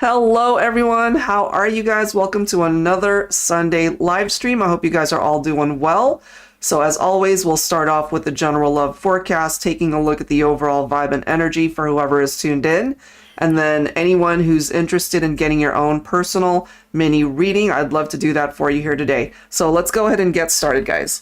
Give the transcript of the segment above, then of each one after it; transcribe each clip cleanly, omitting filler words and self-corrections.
Hello everyone, how are you guys? Welcome to another Sunday live stream. I hope you guys are all doing well. So as always, we'll start off with the general love forecast, taking a look at the overall vibe and energy for whoever is tuned in. And then anyone who's interested in getting your own personal mini reading, I'd love to do that for you here today. So let's go ahead and get started, guys.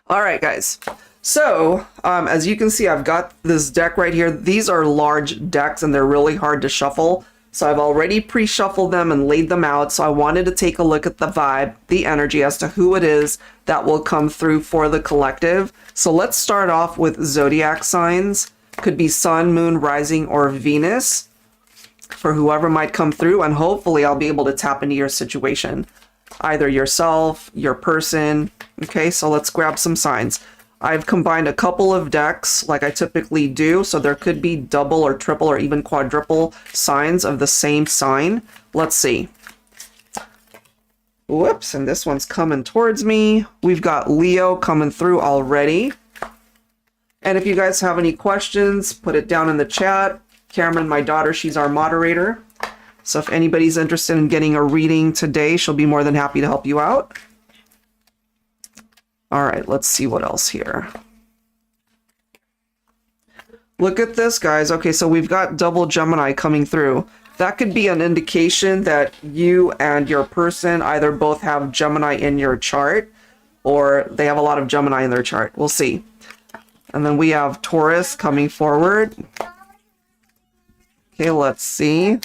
All right, guys. So, as you can see, I've got this deck right here. These are large decks and they're really hard to shuffle. So I've already pre-shuffled them and laid them out. So I wanted to take a look at the vibe, the energy as to who it is that will come through for the collective. So let's start off with zodiac signs. Could be Sun, Moon, Rising, or Venus for whoever might come through. And hopefully I'll be able to tap into your situation. Either yourself, your person. Okay, so let's grab some signs. I've combined a couple of decks like I typically do, so there could be double or triple or even quadruple signs of the same sign. Let's see. Whoops, and this one's coming towards me. We've got Leo coming through already. And if you guys have any questions, put it down in the chat. Cameron, my daughter, she's our moderator. So if anybody's interested in getting a reading today, she'll be more than happy to help you out. All right, let's see what else here. Look at this, guys. Okay, so we've got double Gemini coming through. That could be an indication that you and your person either both have Gemini in your chart or they have a lot of Gemini in their chart. We'll see. And then we have Taurus coming forward. Okay, let's see.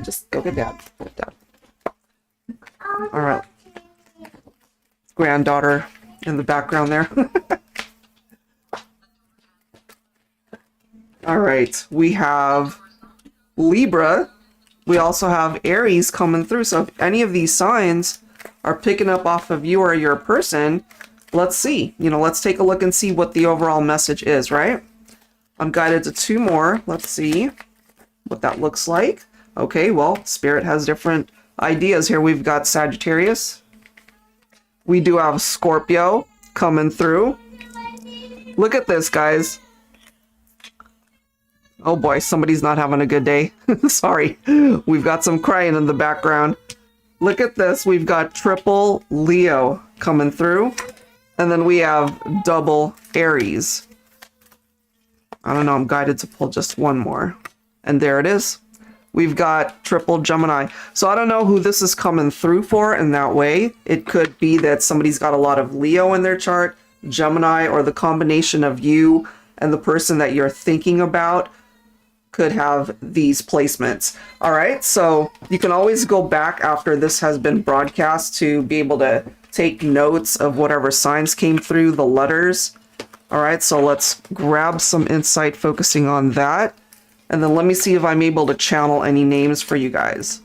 Just go get dad. Go get dad. All right. Granddaughter in the background there. All right. We have Libra. We also have Aries coming through. So if any of these signs are picking up off of you or your person, let's see. Let's take a look and see what the overall message is, right? I'm guided to two more. Let's see what that looks like. Okay, well, Spirit has different ideas here. We've got Sagittarius. We do have Scorpio coming through. Look at this, guys. Oh boy, somebody's not having a good day. Sorry. We've got some crying in the background. Look at this. We've got triple Leo coming through. And then we have double Aries. I don't know. I'm guided to pull just one more. And there it is. We've got triple Gemini. So I don't know who this is coming through for in that way. It could be that somebody's got a lot of Leo in their chart, Gemini, or the combination of you and the person that you're thinking about could have these placements. All right, so you can always go back after this has been broadcast to be able to take notes of whatever signs came through, the letters. All right, so let's grab some insight focusing on that. And then let me see if I'm able to channel any names for you guys.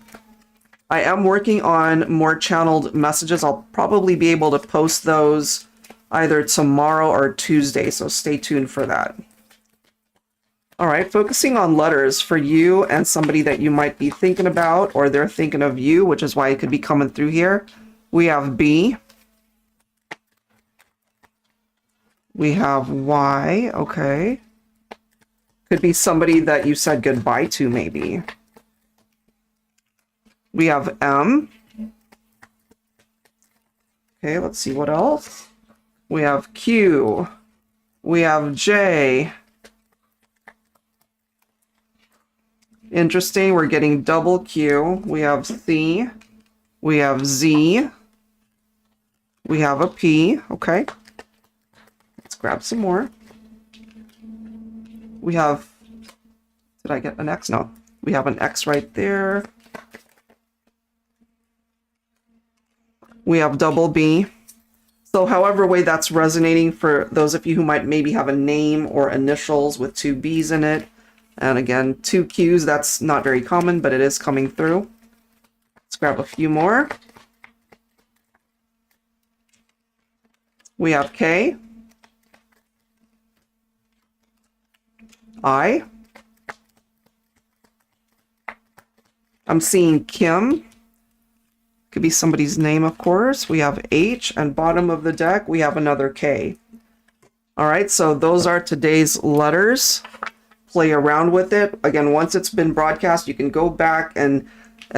I am working on more channeled messages. I'll probably be able to post those either tomorrow or Tuesday, so stay tuned for that. All right, focusing on letters for you and somebody that you might be thinking about or they're thinking of you, which is why it could be coming through here. We have B. We have Y, okay. Could be somebody that you said goodbye to, maybe. We have M. Okay, let's see what else. We have Q. We have J. Interesting, we're getting double Q. We have C. We have Z. We have a P. Okay. Let's grab some more. We have, did I get an X? No, we have an X right there. We have double B. So however way that's resonating for those of you who might maybe have a name or initials with two B's in it. And again, two Q's, that's not very common, but it is coming through. Let's grab a few more. We have K. I. I'm seeing Kim. Could be somebody's name, of course. We have H, and bottom of the deck, we have another K. All right, so those are today's letters. Play around with it. Again, once it's been broadcast, you can go back and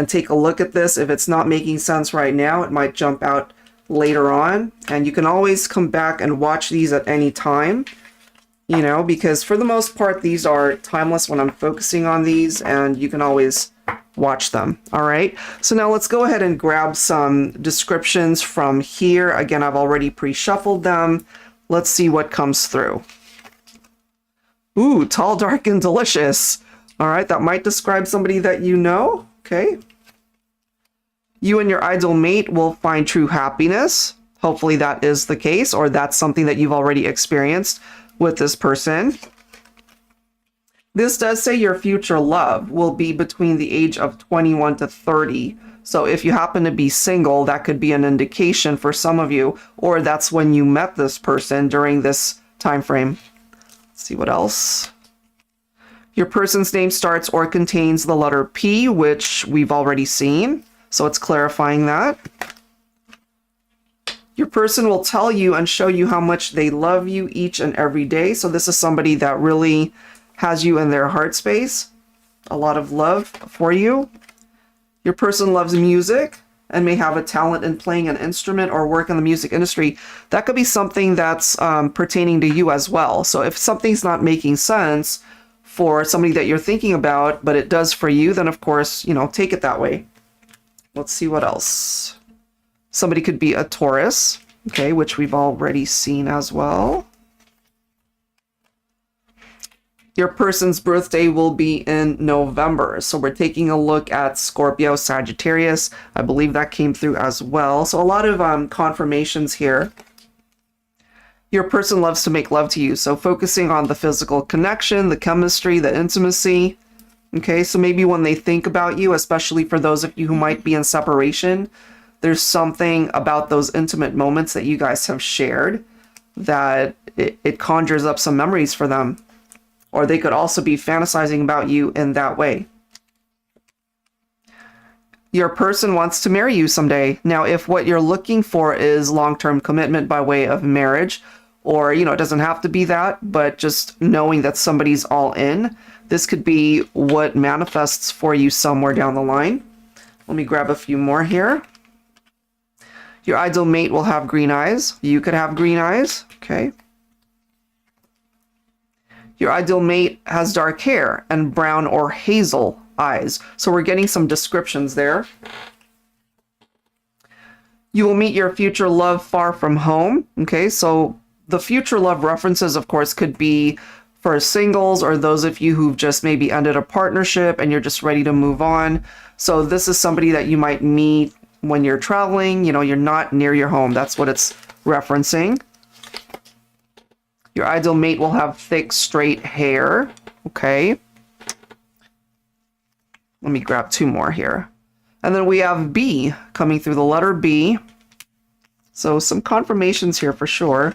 take a look at this. If it's not making sense right now, it might jump out later on. And you can always come back and watch these at any time, you know, because for the most part, these are timeless when I'm focusing on these, and you can always watch them. All right, so now let's go ahead and grab some descriptions from here. Again, I've already pre-shuffled them. Let's see what comes through. Ooh, tall, dark, and delicious. All right, that might describe somebody that you know. Okay. You and your ideal mate will find true happiness. Hopefully that is the case, or that's something that you've already experienced with this person. This does say your future love will be between the age of 21 to 30. So if you happen to be single, that could be an indication for some of you, or that's when you met this person during this time frame. Let's see what else. Your person's name starts or contains the letter P, which we've already seen. So it's clarifying that. Your person will tell you and show you how much they love you each and every day. So this is somebody that really has you in their heart space. A lot of love for you. Your person loves music and may have a talent in playing an instrument or work in the music industry. That could be something that's pertaining to you as well. So if something's not making sense for somebody that you're thinking about, but it does for you, then of course, you know, take it that way. Let's see what else. Somebody could be a Taurus, okay, which we've already seen as well. Your person's birthday will be in November. So we're taking a look at Scorpio, Sagittarius. I believe that came through as well. So a lot of confirmations here. Your person loves to make love to you. So focusing on the physical connection, the chemistry, the intimacy. Okay, so maybe when they think about you, especially for those of you who might be in separation, there's something about those intimate moments that you guys have shared that it conjures up some memories for them. Or they could also be fantasizing about you in that way. Your person wants to marry you someday. Now, if what you're looking for is long-term commitment by way of marriage, or, you know, it doesn't have to be that, but just knowing that somebody's all in, this could be what manifests for you somewhere down the line. Let me grab a few more here. Your ideal mate will have green eyes. You could have green eyes. Okay. Your ideal mate has dark hair and brown or hazel eyes. So we're getting some descriptions there. You will meet your future love far from home. Okay, so the future love references, of course, could be for singles or those of you who've just maybe ended a partnership and you're just ready to move on. So this is somebody that you might meet when you're traveling. You know, you're not near your home. That's what it's referencing. Your ideal mate will have thick, straight hair. Okay. Let me grab two more here. And then we have B coming through, the letter B. So some confirmations here for sure.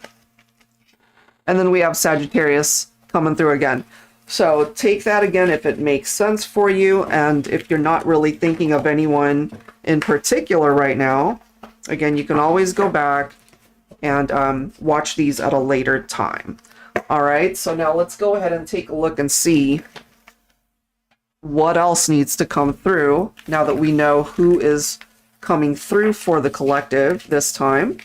And then we have Sagittarius coming through again. So take that again if it makes sense for you. And if you're not really thinking of anyone in particular right now, again, you can always go back and watch these at a later time. All right, so now let's go ahead and take a look and see what else needs to come through now that we know who is coming through for the collective this time.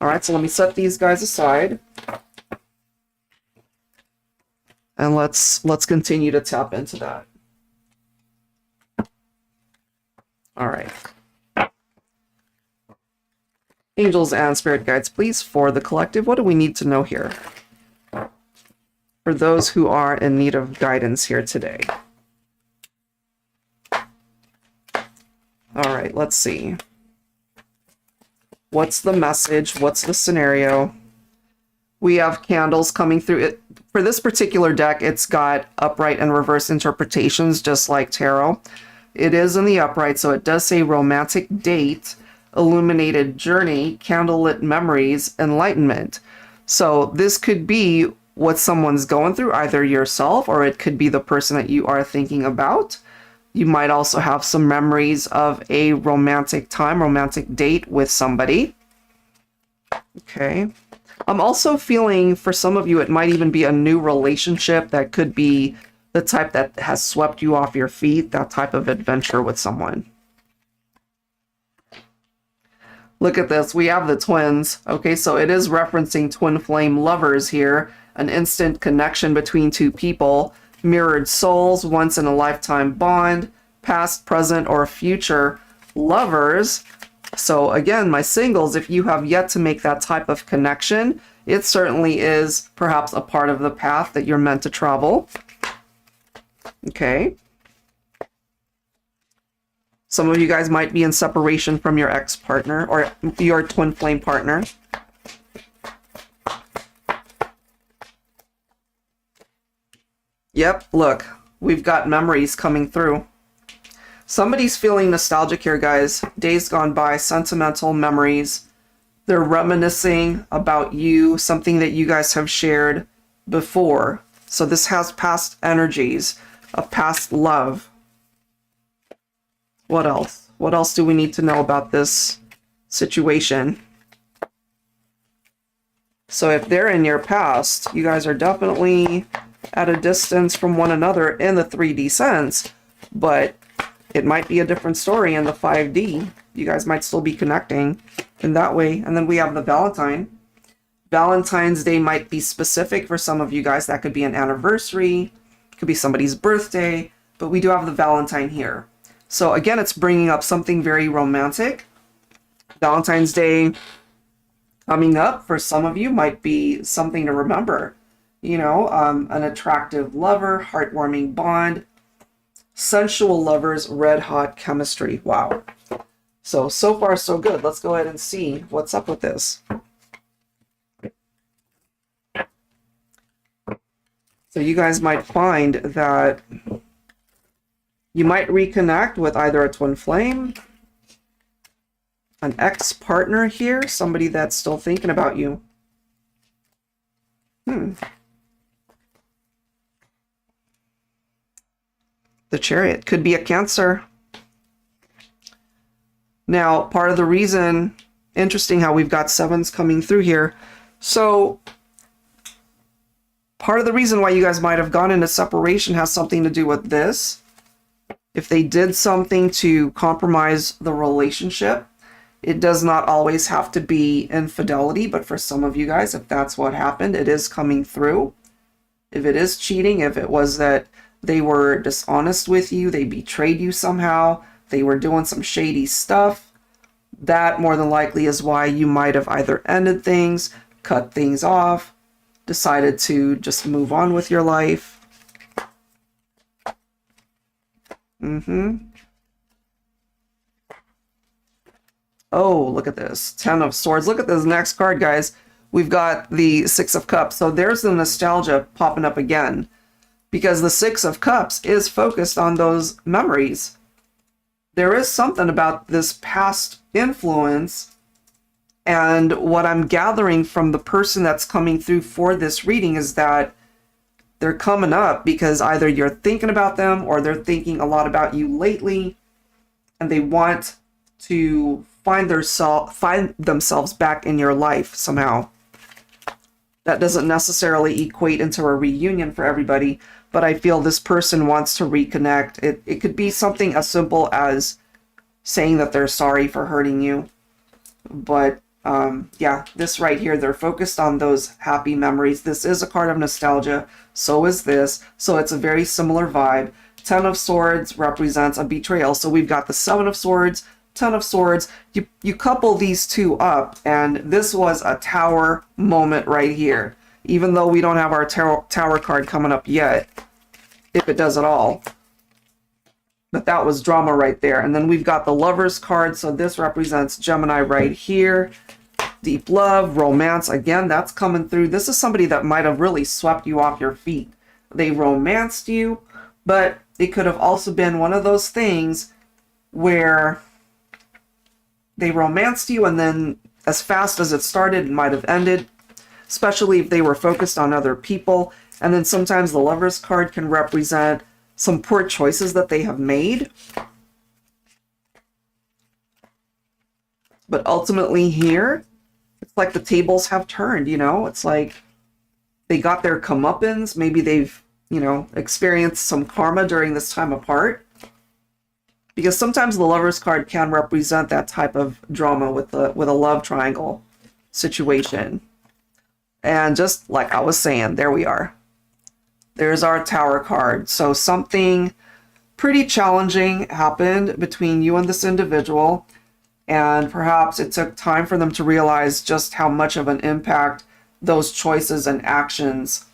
All right, so let me set these guys aside. And let's continue to tap into that. All right. Angels and spirit guides, please, for the collective. What do we need to know here? For those who are in need of guidance here today. All right, let's see. What's the message? What's the scenario? We have candles coming through. It for this particular deck, it's got upright and reverse interpretations, just like tarot. It is in the upright, so it does say romantic date, illuminated journey, candlelit memories, enlightenment. So this could be what someone's going through, either yourself or it could be the person that you are thinking about. You might also have some memories of a romantic time, romantic date with somebody. Okay. I'm also feeling for some of you, it might even be a new relationship that could be the type that has swept you off your feet, that type of adventure with someone. Look at this. We have the twins. Okay, so it is referencing twin flame lovers here. An instant connection between two people. Mirrored souls, once in a lifetime bond. Past, present, or future lovers. So again, my singles, if you have yet to make that type of connection, it certainly is perhaps a part of the path that you're meant to travel. Okay. Some of you guys might be in separation from your ex-partner or your twin flame partner. Yep, look, we've got memories coming through. Somebody's feeling nostalgic here, guys. Days gone by, sentimental memories. They're reminiscing about you, something that you guys have shared before. So this has past energies of past love. What else? What else do we need to know about this situation? So if they're in your past, you guys are definitely at a distance from one another in the 3D sense, but it might be a different story in the 5D. You guys might still be connecting in that way. And then we have the Valentine. Valentine's Day might be specific for some of you guys. That could be an anniversary, could be somebody's birthday, but we do have the Valentine here. So again, it's bringing up something very romantic. Valentine's Day coming up for some of you might be something to remember. You know, an attractive lover, heartwarming bond, sensual lovers, red hot chemistry. Wow. So far so good. Let's go ahead and see what's up with this. So you guys might find that you might reconnect with either a twin flame, an ex-partner here, somebody that's still thinking about you. The Chariot could be a Cancer. Now, part of the reason, interesting how we've got sevens coming through here. So part of the reason why you guys might have gone into separation has something to do with this. If they did something to compromise the relationship, it does not always have to be infidelity, but for some of you guys, if that's what happened, it is coming through. If it is cheating, if it was that they were dishonest with you, they betrayed you somehow, they were doing some shady stuff, that more than likely is why you might have either ended things, cut things off, decided to just move on with your life. Oh, look at this. 10 of Swords. Look at this next card, guys. We've got the 6 of Cups. So there's the nostalgia popping up again, because the 6 of Cups is focused on those memories. There is something about this past influence, and what I'm gathering from the person that's coming through for this reading is that they're coming up because either you're thinking about them or they're thinking a lot about you lately, and they want to find themselves back in your life somehow. That doesn't necessarily equate into a reunion for everybody, but I feel this person wants to reconnect. It could be something as simple as saying that they're sorry for hurting you. But yeah, this right here, they're focused on those happy memories. This is a card of nostalgia. So is this. So it's a very similar vibe. 10 of Swords represents a betrayal. So we've got the 7 of Swords, 10 of Swords. You couple these two up, and this was a Tower moment right here. Even though we don't have our Tower card coming up yet, if it does at all. But that was drama right there. And then we've got the Lovers card. So this represents Gemini right here. Deep love, romance. Again, that's coming through. This is somebody that might have really swept you off your feet. They romanced you, but it could have also been one of those things where they romanced you and then as fast as it started, it might have ended, especially if they were focused on other people. And then sometimes the Lovers card can represent some poor choices that they have made. But ultimately here, it's like the tables have turned, you know? It's like they got their comeuppance. Maybe they've, you know, experienced some karma during this time apart. Because sometimes the Lover's card can represent that type of drama with a love triangle situation. And just like I was saying, there we are. There's our Tower card. So something pretty challenging happened between you and this individual. And perhaps it took time for them to realize just how much of an impact those choices and actions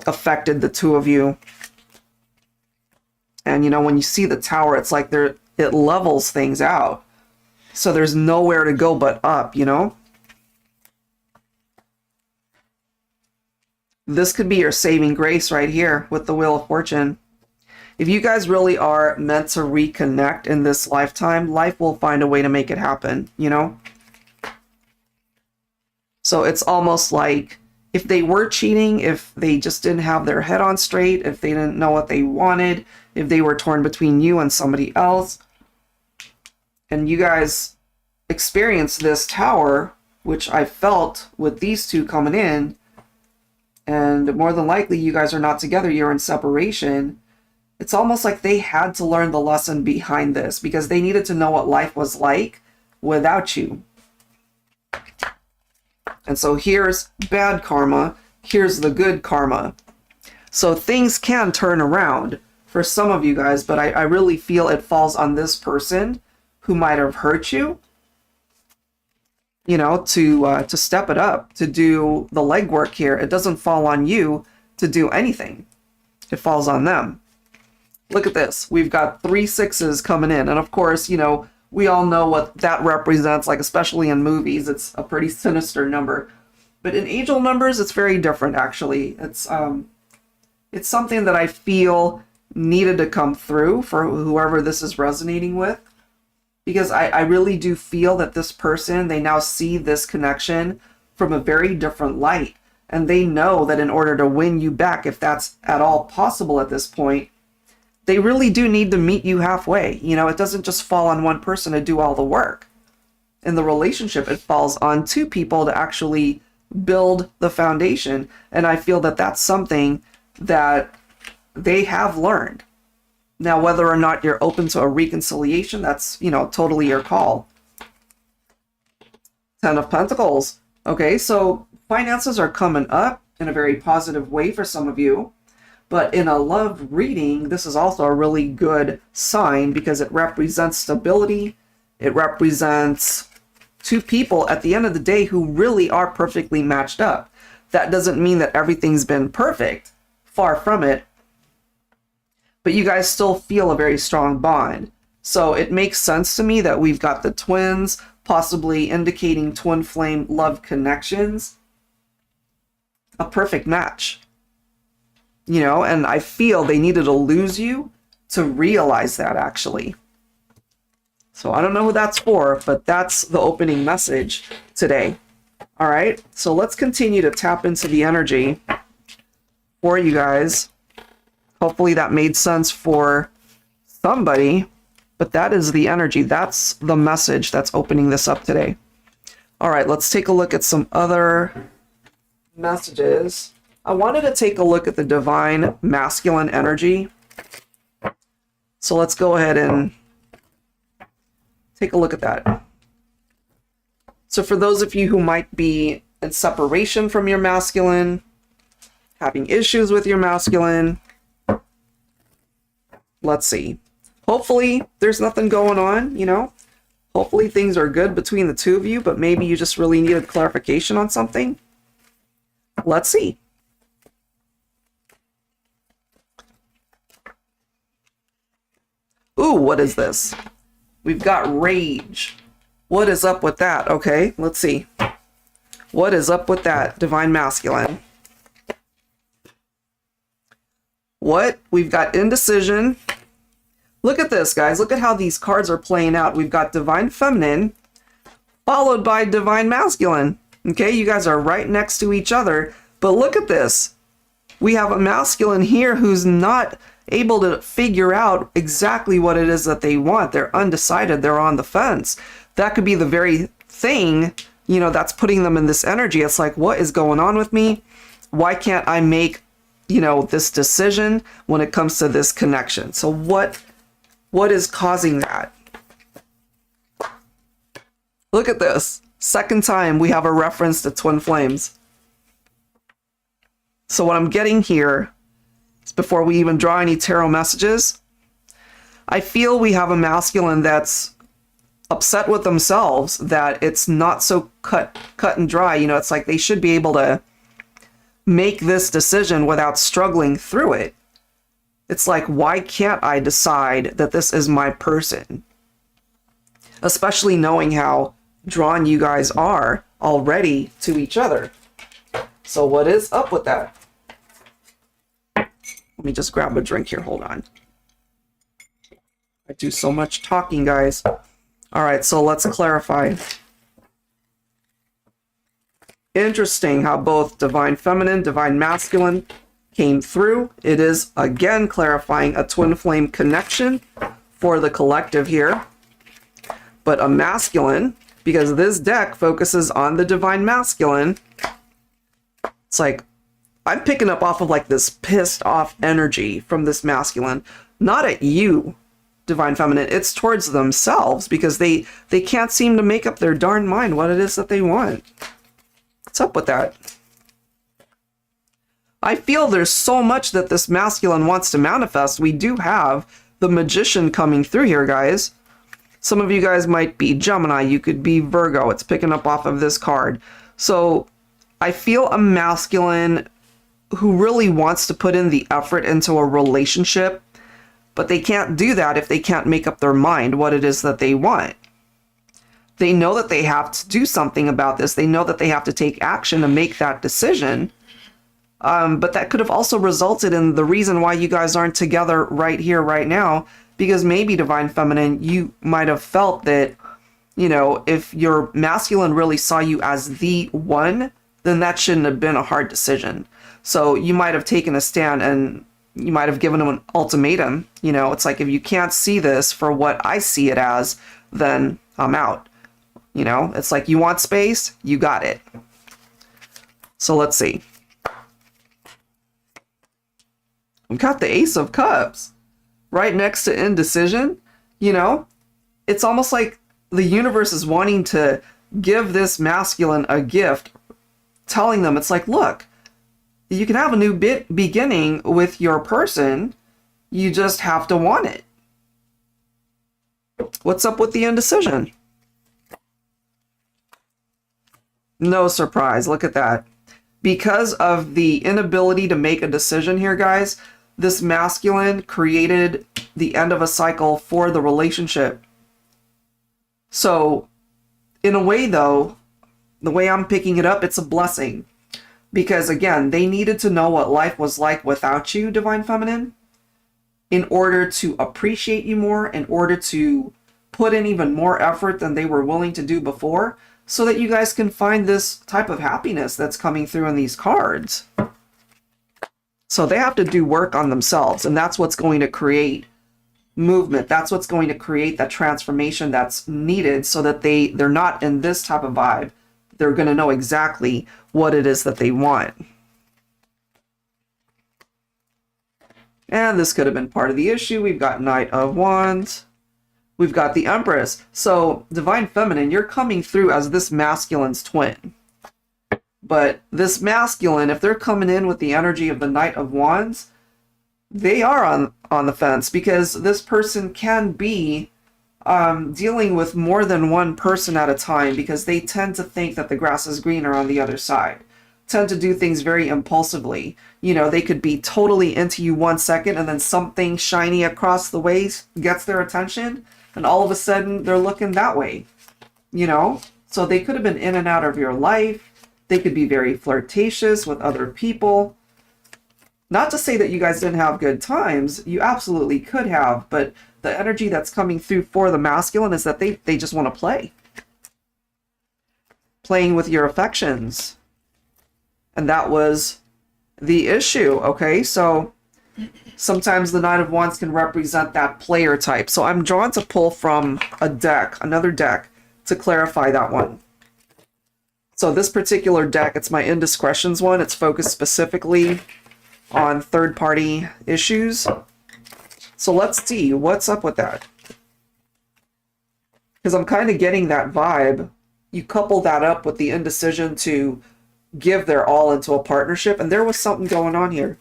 affected the two of you. And, you know, when you see the Tower, it's like it levels things out. So there's nowhere to go but up, you know? This could be your saving grace right here with the Wheel of Fortune. If you guys really are meant to reconnect in this lifetime, life will find a way to make it happen, you know? So it's almost like if they were cheating, if they just didn't have their head on straight, if they didn't know what they wanted, if they were torn between you and somebody else, and you guys experienced this Tower, which I felt with these two coming in, and more than likely you guys are not together, you're in separation. It's almost like they had to learn the lesson behind this because they needed to know what life was like without you. And so here's bad karma, here's the good karma. So things can turn around for some of you guys, but I really feel it falls on this person who might have hurt you, you know, to step it up, to do the legwork here. It doesn't fall on you to do anything. It falls on them. Look at this. We've got 3 6s coming in. And of course, you know, we all know what that represents, like especially in movies. It's a pretty sinister number. But in angel numbers, it's very different, actually. It's something that I feel needed to come through for whoever this is resonating with. Because I really do feel that this person, they now see this connection from a very different light. And they know that in order to win you back, if that's at all possible at this point, they really do need to meet you halfway. You know, it doesn't just fall on one person to do all the work. In the relationship, it falls on 2 people to actually build the foundation. And I feel that that's something that they have learned. Now, whether or not you're open to a reconciliation, that's, you know, totally your call. 10 of Pentacles. Okay, so finances are coming up in a very positive way for some of you. But in a love reading, this is also a really good sign because it represents stability. It represents 2 people at the end of the day who really are perfectly matched up. That doesn't mean that everything's been perfect. Far from it. But you guys still feel a very strong bond. So it makes sense to me that we've got the twins, possibly indicating twin flame love connections. A perfect match. You know, and I feel they needed to lose you to realize that, actually. So I don't know who that's for, but that's the opening message today. All right, so let's continue to tap into the energy for you guys. Hopefully that made sense for somebody, but that is the energy. That's the message that's opening this up today. All right, let's take a look at some other messages. I wanted to take a look at the divine masculine energy. So let's go ahead and take a look at that. So for those of you who might be in separation from your masculine, having issues with your masculine, let's see. Hopefully there's nothing going on, you know. Hopefully things are good between the two of you, but maybe you just really needed clarification on something. Let's see. Ooh, what is this? We've got rage. What is up with that? Okay, let's see. What is up with that, divine masculine? What? We've got indecision. Look at this, guys. Look at how these cards are playing out. We've got divine feminine followed by divine masculine. Okay, you guys are right next to each other. But look at this. We have a masculine here who's not able to figure out exactly what it is that they want. They're undecided. They're on the fence. That could be the very thing, you know, that's putting them in this energy. It's like, what is going on with me? Why can't I make, you know, this decision when it comes to this connection? So what is causing that? Look at this. Second time we have a reference to twin flames. So what I'm getting here is, before we even draw any tarot messages, I feel we have a masculine that's upset with themselves that it's not so cut and dry. You know, it's like they should be able to make this decision without struggling through it. It's like, why can't I decide that this is my person? Especially knowing how drawn you guys are already to each other. So what is up with that? Let me just grab a drink here. Hold on. I do so much talking, guys. All right, so let's clarify. Interesting how both divine feminine, divine masculine came through. It is again clarifying a twin flame connection for the collective here, but a masculine, because this deck focuses on the divine masculine. It's like I'm picking up off of like this pissed off energy from this masculine, not at you, divine feminine. It's towards themselves, because they can't seem to make up their darn mind what it is that they want. What's up with that? I feel there's so much that this masculine wants to manifest. We do have the Magician coming through here, guys. Some of you guys might be Gemini. You could be Virgo. It's picking up off of this card. So I feel a masculine who really wants to put in the effort into a relationship, but they can't do that if they can't make up their mind what it is that they want. They know that they have to do something about this. They know that they have to take action to make that decision. But that could have also resulted in the reason why you guys aren't together right here, right now, because maybe divine feminine, you might have felt that, you know, if your masculine really saw you as the one, then that shouldn't have been a hard decision. So you might have taken a stand and you might have given him an ultimatum. You know, it's like, if you can't see this for what I see it as, then I'm out. You know, it's like, you want space, you got it. So let's see. We've got the Ace of Cups right next to indecision. You know, it's almost like the universe is wanting to give this masculine a gift, telling them, it's like, look, you can have a new beginning with your person. You just have to want it. What's up with the indecision? No surprise. Look at that. Because of the inability to make a decision here, guys, this masculine created the end of a cycle for the relationship. So, in a way, though, the way I'm picking it up, it's a blessing. Because, again, they needed to know what life was like without you, divine feminine, in order to appreciate you more, in order to put in even more effort than they were willing to do before, so that you guys can find this type of happiness that's coming through in these cards. So they have to do work on themselves, and that's what's going to create movement. That's what's going to create that transformation that's needed, so that they're not in this type of vibe. They're going to know exactly what it is that they want. And this could have been part of the issue. We've got Knight of Wands. We've got the Empress. So, divine feminine, you're coming through as this masculine's twin. But this masculine, if they're coming in with the energy of the Knight of Wands, they are on the fence, because this person can be dealing with more than one person at a time, because they tend to think that the grass is greener on the other side. Tend to do things very impulsively. You know, they could be totally into you 1 second, and then something shiny across the way gets their attention, and all of a sudden they're looking that way. You know? So they could have been in and out of your life. They could be very flirtatious with other people. Not to say that you guys didn't have good times. You absolutely could have, but the energy that's coming through for the masculine is that they just want to play. Playing with your affections. And that was the issue, okay? So Sometimes the Knight of Wands can represent that player type. So I'm drawn to pull from a deck, another deck, to clarify that one. So this particular deck, it's my Indiscretions one. It's focused specifically on third-party issues. So let's see, what's up with that? Because I'm kind of getting that vibe. You couple that up with the indecision to give their all into a partnership, and there was something going on here.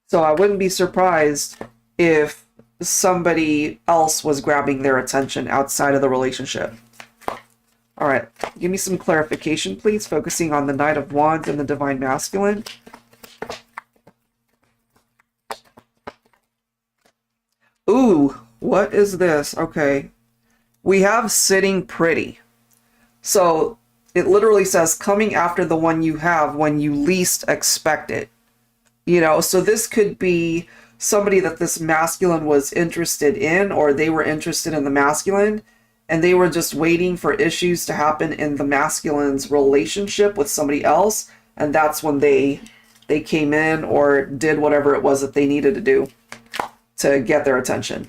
So I wouldn't be surprised if somebody else was grabbing their attention outside of the relationship. All right, give me some clarification, please, focusing on the Knight of Wands and the Divine Masculine. Ooh, what is this? Okay. We have sitting pretty. So it literally says coming after the one you have when you least expect it. You know, so this could be somebody that this masculine was interested in, or they were interested in the masculine, and they were just waiting for issues to happen in the masculine's relationship with somebody else, and that's when they came in or did whatever it was that they needed to do to get their attention.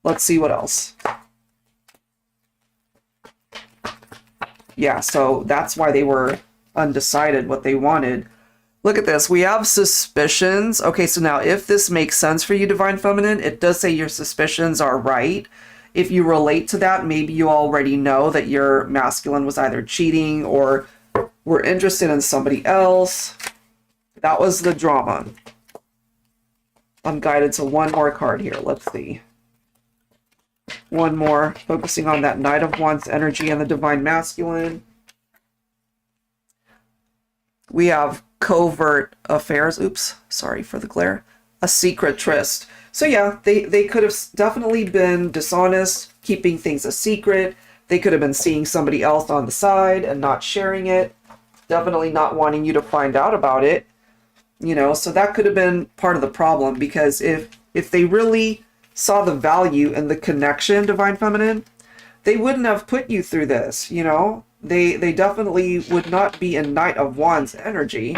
Let's see what else. Yeah, so that's why they were undecided what they wanted. Look at this. We have suspicions. Okay, so now if this makes sense for you, Divine Feminine, it does say your suspicions are right. If you relate to that, maybe you already know that your masculine was either cheating or were interested in somebody else. That was the drama. I'm guided to one more card here. Let's see. One more, focusing on that Knight of Wands energy and the Divine Masculine. We have covert affairs. Oops, sorry for the glare. A secret tryst. So yeah, they could have definitely been dishonest, keeping things a secret. They could have been seeing somebody else on the side and not sharing it. Definitely not wanting you to find out about it. You know, so that could have been part of the problem, because if they really saw the value in the connection, Divine Feminine, they wouldn't have put you through this, you know? They definitely would not be in Knight of Wands energy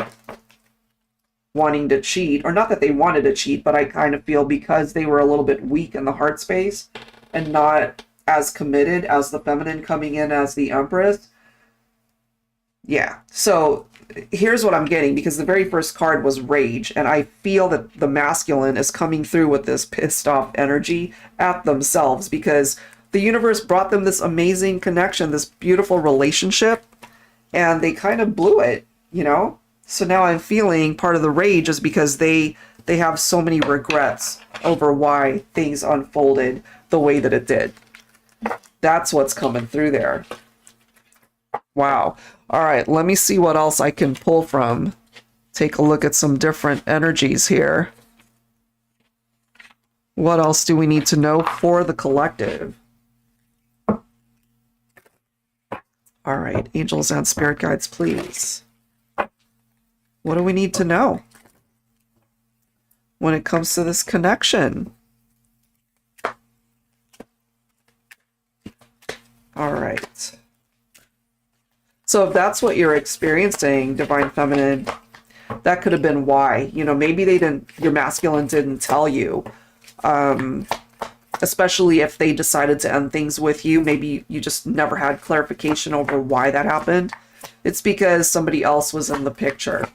wanting to cheat, or not that they wanted to cheat, but I kind of feel because they were a little bit weak in the heart space and not as committed as the feminine coming in as the Empress. Yeah, so here's what I'm getting, because the very first card was Rage, and I feel that the masculine is coming through with this pissed off energy at themselves, because the universe brought them this amazing connection, this beautiful relationship, and they kind of blew it, you know? So now I'm feeling part of the rage is because they have so many regrets over why things unfolded the way that it did. That's what's coming through there. Wow. All right, let me see what else I can pull from. Take a look at some different energies here. What else do we need to know for the collective? All right, angels and spirit guides, please. What do we need to know when it comes to this connection? All right. So if that's what you're experiencing, Divine Feminine, that could have been why. You know, maybe they didn't, your masculine didn't tell you. Especially if they decided to end things with you. Maybe you just never had clarification over why that happened. It's because somebody else was in the picture.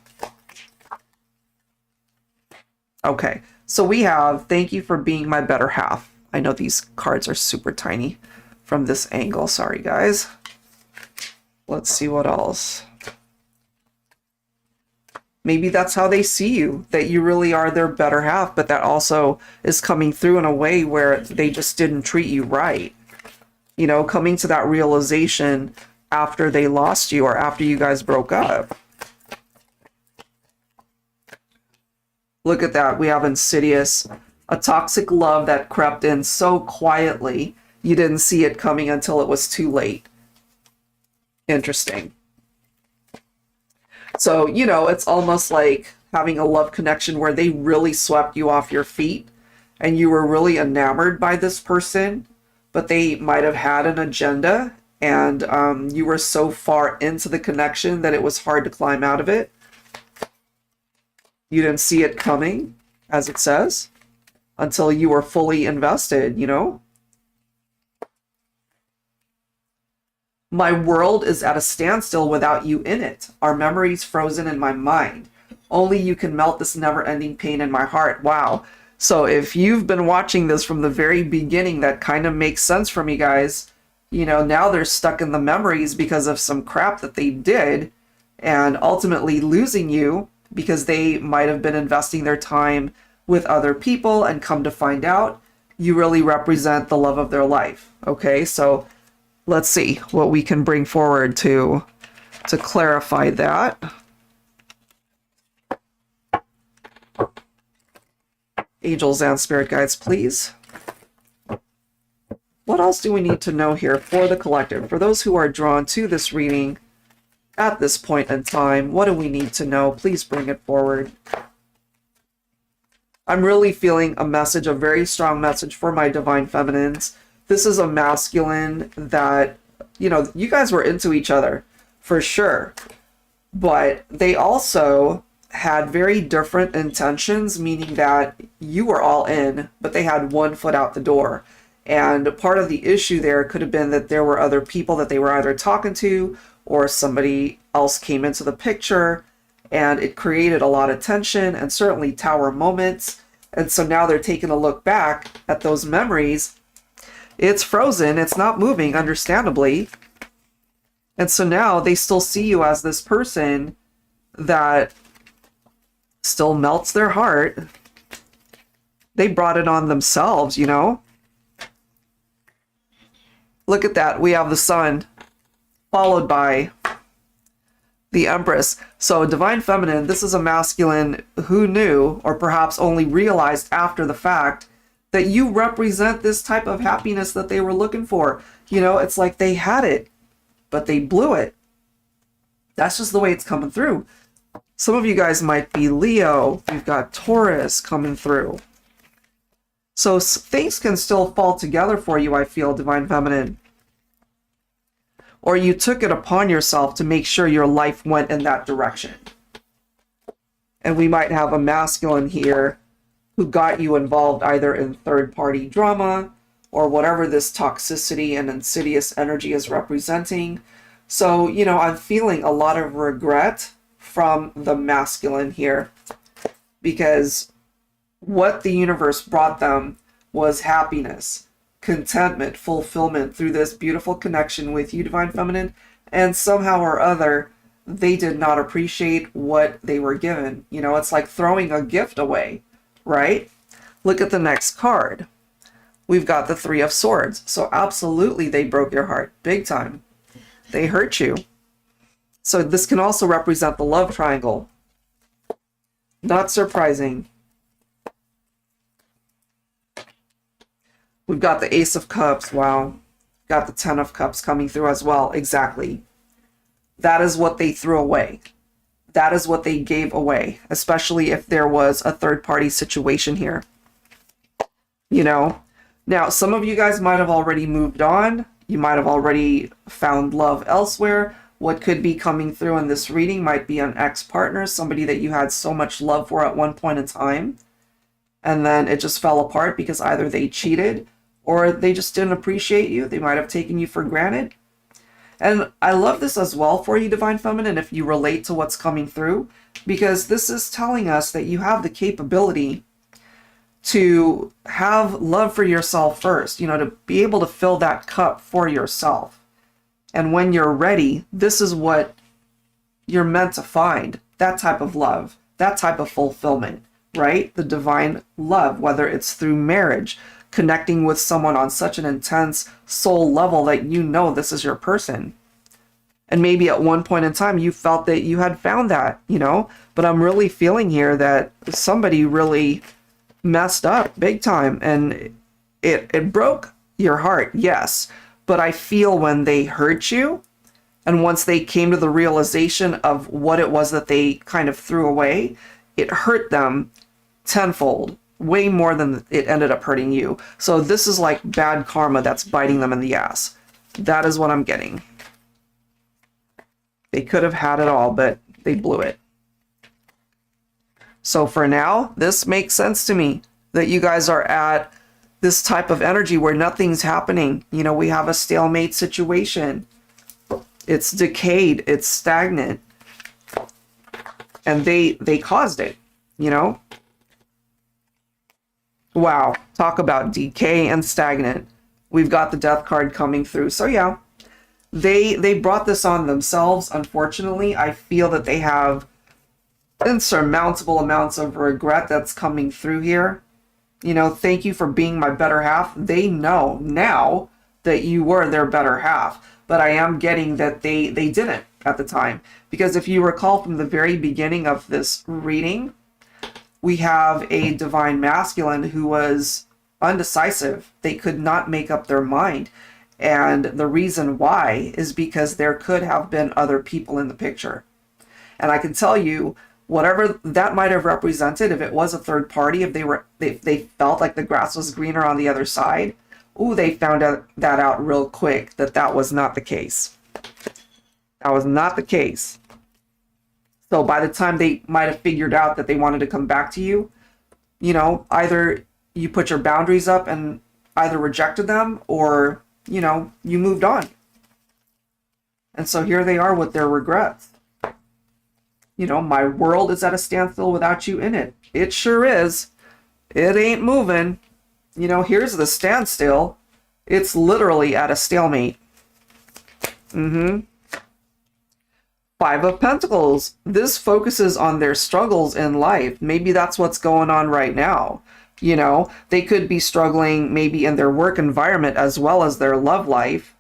Okay, so we have, thank you for being my better half. I know these cards are super tiny from this angle. Sorry, guys. Let's see what else. Maybe that's how they see you, that you really are their better half, but that also is coming through in a way where they just didn't treat you right. You know, coming to that realization after they lost you or after you guys broke up. Look at that. We have Insidious, a toxic love that crept in so quietly, you didn't see it coming until it was too late. Interesting. So, you know, it's almost like having a love connection where they really swept you off your feet and you were really enamored by this person, but they might have had an agenda, and you were so far into the connection that it was hard to climb out of it. You didn't see it coming, as it says, until you were fully invested, you know? My world is at a standstill without you in it. Our memories frozen in my mind. Only you can melt this never-ending pain in my heart. Wow. So if you've been watching this from the very beginning, that kind of makes sense for me, guys. You know, now they're stuck in the memories because of some crap that they did, and ultimately losing you because they might have been investing their time with other people, and come to find out, you really represent the love of their life. Okay, so let's see what we can bring forward to clarify that. Angels and spirit guides, please. What else do we need to know here for the collective? For those who are drawn to this reading at this point in time, what do we need to know? Please bring it forward. I'm really feeling a message, a very strong message for my divine feminines. This is a masculine that, you know, you guys were into each other for sure, but they also had very different intentions, meaning that you were all in, but they had one foot out the door. And part of the issue there could have been that there were other people that they were either talking to, or somebody else came into the picture, and it created a lot of tension and certainly tower moments. And so now they're taking a look back at those memories. It's frozen, it's not moving, understandably. And so now they still see you as this person that still melts their heart. They brought it on themselves, you know? Look at that. We have the Sun, followed by the Empress. So Divine Feminine, this is a masculine who knew, or perhaps only realized after the fact, that you represent this type of happiness that they were looking for. You know, it's like they had it, but they blew it. That's just the way it's coming through. Some of you guys might be Leo. You've got Taurus coming through. So things can still fall together for you, I feel, Divine Feminine. Or you took it upon yourself to make sure your life went in that direction. And we might have a masculine here who got you involved either in third-party drama or whatever this toxicity and insidious energy is representing. So, you know, I'm feeling a lot of regret from the masculine here, because what the universe brought them was happiness, contentment, fulfillment through this beautiful connection with you, Divine Feminine, and somehow or other they did not appreciate what they were given. You know, it's like throwing a gift away, right? Look at the next card. We've got the Three of Swords. So absolutely they broke your heart big time. They hurt you. So this can also represent the love triangle. Not surprising. We've got the Ace of Cups. Wow. Got the Ten of Cups coming through as well. Exactly. That is what they threw away. That is what they gave away, especially if there was a third-party situation here. You know? Now, some of you guys might have already moved on. You might have already found love elsewhere. What could be coming through in this reading might be an ex-partner, somebody that you had so much love for at one point in time, and then it just fell apart because either they cheated or they just didn't appreciate you. They might have taken you for granted. And I love this as well for you, Divine Feminine, if you relate to what's coming through, because this is telling us that you have the capability to have love for yourself first, you know, to be able to fill that cup for yourself. And when you're ready, this is what you're meant to find. That type of love, that type of fulfillment, right? The divine love, whether it's through marriage, connecting with someone on such an intense soul level that you know this is your person. And maybe at one point in time you felt that you had found that, you know, but I'm really feeling here that somebody really messed up big time, and it broke your heart, yes. But I feel when they hurt you, and once they came to the realization of what it was that they kind of threw away, it hurt them tenfold, way more than it ended up hurting you. So this is like bad karma that's biting them in the ass. That is what I'm getting. They could have had it all, but they blew it. So for now, this makes sense to me that you guys are at this type of energy where nothing's happening. You know, we have a stalemate situation. It's decayed, it's stagnant. And they caused it, you know? Wow, talk about decay and stagnant. We've got the death card coming through. So yeah, they brought this on themselves. Unfortunately, I feel that they have insurmountable amounts of regret that's coming through here. You know, thank you for being my better half. They know now that you were their better half, but I am getting that they didn't at the time. Because if you recall from the very beginning of this reading, we have a divine masculine who was undecisive. They could not make up their mind. And the reason why is because there could have been other people in the picture. And I can tell you, whatever that might have represented, if it was a third party, if they felt like the grass was greener on the other side, ooh, they found that out real quick, that was not the case. That was not the case. So by the time they might have figured out that they wanted to come back to you, you know, either you put your boundaries up and either rejected them, or, you know, you moved on. And so here they are with their regrets. You know, my world is at a standstill without you in it. It sure is. It ain't moving. You know, here's the standstill. It's literally at a stalemate. Five of Pentacles. This focuses on their struggles in life. Maybe that's what's going on right now. You know, they could be struggling maybe in their work environment as well as their love life.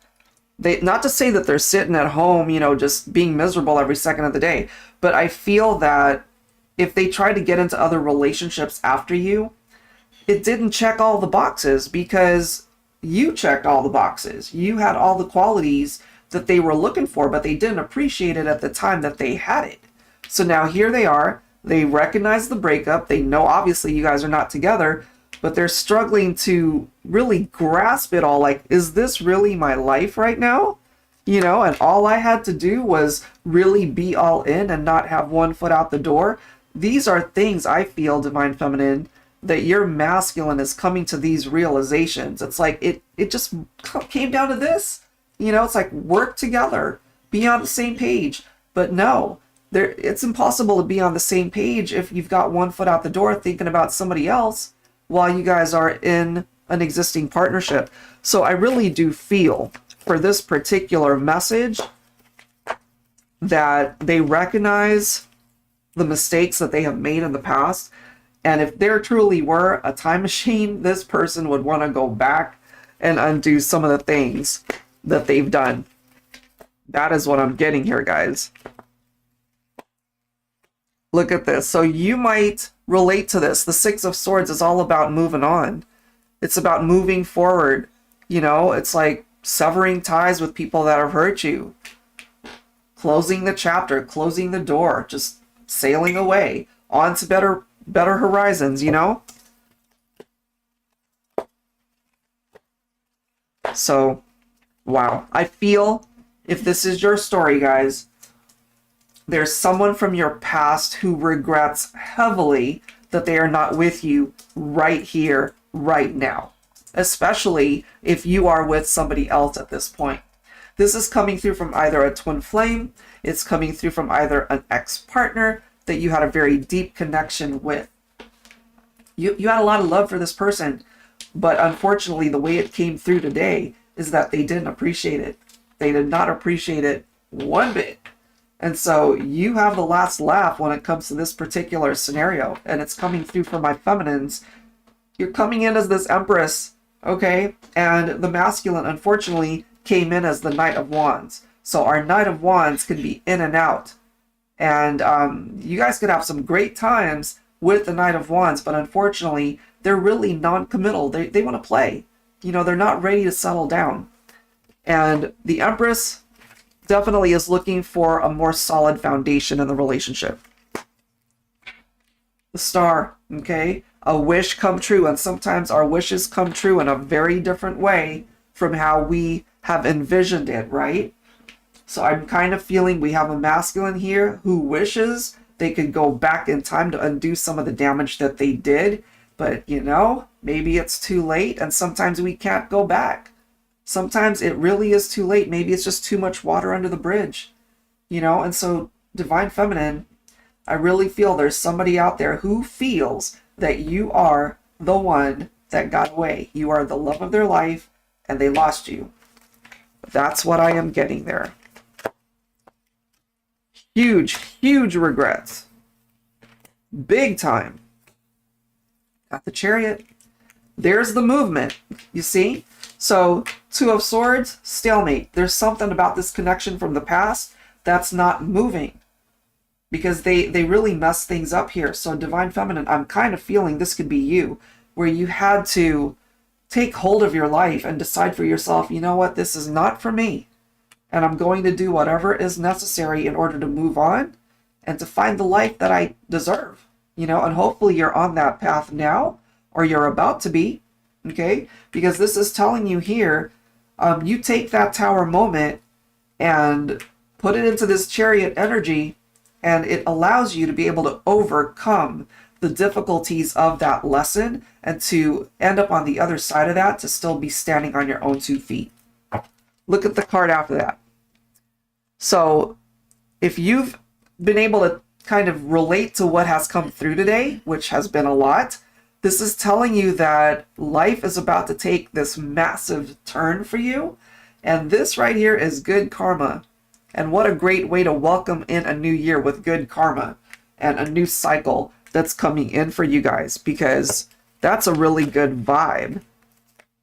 Not to say that they're sitting at home, you know, just being miserable every second of the day, but I feel that if they try to get into other relationships after you, it didn't check all the boxes because you checked all the boxes. You had all the qualities that they were looking for, but they didn't appreciate it at the time that they had it. So now here they are. They recognize the breakup. They know obviously you guys are not together, but they're struggling to really grasp it all. Like, is this really my life right now? You know, and all I had to do was really be all in and not have one foot out the door. These are things I feel, Divine Feminine, that your masculine is coming to these realizations. It's like it just came down to this. You know, it's like work together, be on the same page. But no, it's impossible to be on the same page if you've got one foot out the door thinking about somebody else while you guys are in an existing partnership. So I really do feel for this particular message that they recognize the mistakes that they have made in the past. And if there truly were a time machine, this person would want to go back and undo some of the things that they've done. That is what I'm getting here, guys. Look at this. So you might relate to this. The Six of Swords is all about moving on. It's about moving forward. You know, it's like severing ties with people that have hurt you. Closing the chapter, closing the door, just sailing away on to better horizons, you know? So, wow. I feel if this is your story, guys, there's someone from your past who regrets heavily that they are not with you right here, right now. Especially if you are with somebody else at this point. This is coming through from either a twin flame, it's coming through from either an ex-partner that you had a very deep connection with. You had a lot of love for this person, but unfortunately the way it came through today is that they didn't appreciate it. They did not appreciate it one bit. And so you have the last laugh when it comes to this particular scenario, and it's coming through for my feminines. You're coming in as this Empress, okay? And the masculine, unfortunately, came in as the Knight of Wands. So our Knight of Wands can be in and out. And you guys could have some great times with the Knight of Wands, but unfortunately, they're really non-committal. They want to play. You know, they're not ready to settle down. And the Empress definitely is looking for a more solid foundation in the relationship. The Star, okay? A wish come true, and sometimes our wishes come true in a very different way from how we have envisioned it, right? So I'm kind of feeling we have a masculine here who wishes They could go back in time to undo some of the damage that they did. But, you know, maybe it's too late, and sometimes we can't go back. Sometimes it really is too late. Maybe it's just too much water under the bridge, you know? And so, Divine Feminine, I really feel there's somebody out there who feels that you are the one that got away. You are the love of their life, and they lost you. That's what I am getting there. Huge, huge regrets. Big time. Got the Chariot. There's the movement, you see? So, Two of Swords, stalemate. There's something about this connection from the past that's not moving. Because they really messed things up here. So, Divine Feminine, I'm kind of feeling this could be you. Where you had to take hold of your life and decide for yourself, you know what, this is not for me. And I'm going to do whatever is necessary in order to move on and to find the life that I deserve. You know, and hopefully you're on that path now, or you're about to be, okay? Because this is telling you here, you take that Tower moment and put it into this Chariot energy, and it allows you to be able to overcome the difficulties of that lesson and to end up on the other side of that to still be standing on your own 2 feet. Look at the card after that. So if you've been able to kind of relate to what has come through today, which has been a lot, this is telling you that life is about to take this massive turn for you. And this right here is good karma. And what a great way to welcome in a new year with good karma and a new cycle that's coming in for you guys, because that's a really good vibe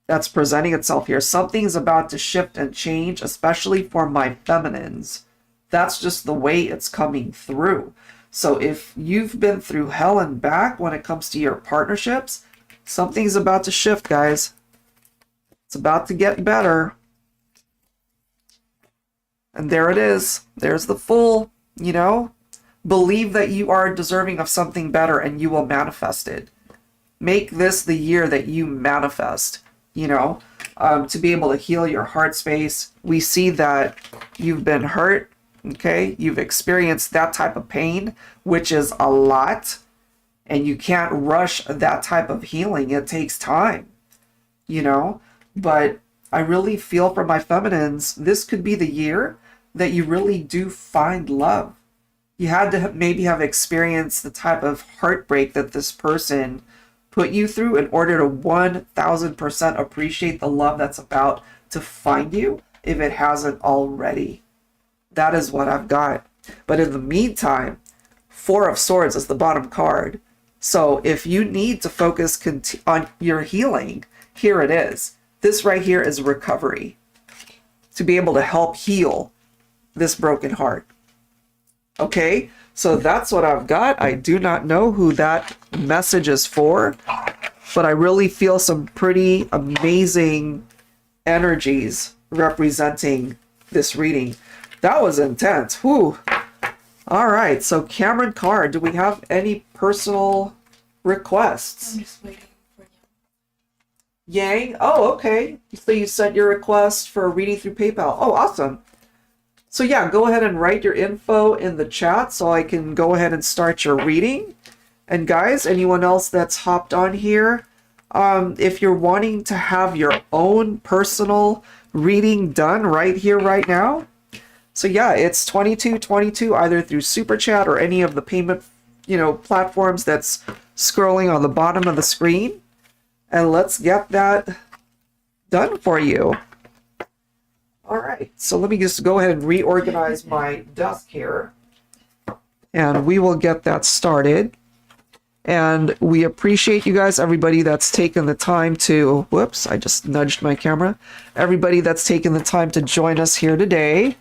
that's presenting itself here. Something's about to shift and change, especially for my feminines. That's just the way it's coming through. So if you've been through hell and back when it comes to your partnerships, something's about to shift, guys. It's about to get better. And there it is. There's the Fool, you know. Believe that you are deserving of something better and you will manifest it. Make this the year that you manifest, you know, to be able to heal your heart space. We see that you've been hurt. Okay, you've experienced that type of pain, which is a lot, and you can't rush that type of healing. It takes time, you know, but I really feel for my feminines, this could be the year that you really do find love. You had to maybe have experienced the type of heartbreak that this person put you through in order to 1000% appreciate the love that's about to find you, if it hasn't already. That is what I've got. But in the meantime, Four of Swords is the bottom card. So if you need to focus on your healing, here it is. This right here is recovery. To be able to help heal this broken heart. Okay, so that's what I've got. I do not know who that message is for, but I really feel some pretty amazing energies representing this reading. That was intense. Whew. All right. So Cameron Carr, do we have any personal requests? I'm just waiting for you. Yang? Oh, okay. So you sent your request for a reading through PayPal. Oh, awesome. So yeah, go ahead and write your info in the chat so I can go ahead and start your reading. And guys, anyone else that's hopped on here, if you're wanting to have your own personal reading done right here, right now, so yeah, it's $22.22 either through SUPERCHAT or any of the payment, platforms that's scrolling on the bottom of the screen. And let's get that done for you. All right, so let me just go ahead and reorganize my desk here. And we will get that started. And we appreciate you guys, everybody that's taken the time to, whoops, I just nudged my camera. Everybody that's taken the time to join us here today.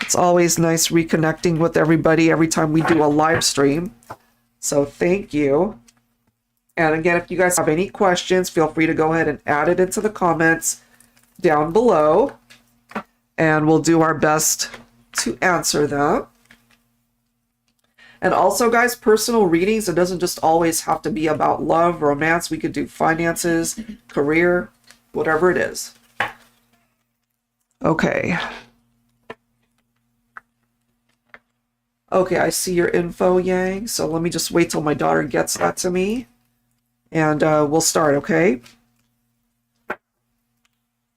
It's always nice reconnecting with everybody every time we do a live stream. So thank you. And again, if you guys have any questions, feel free to go ahead and add it into the comments down below. And we'll do our best to answer them. And also, guys, personal readings, it doesn't just always have to be about love, romance. We could do finances, career, whatever it is. Okay. Okay, I see your info, Yang. So let me just wait till my daughter gets that to me. And we'll start, okay?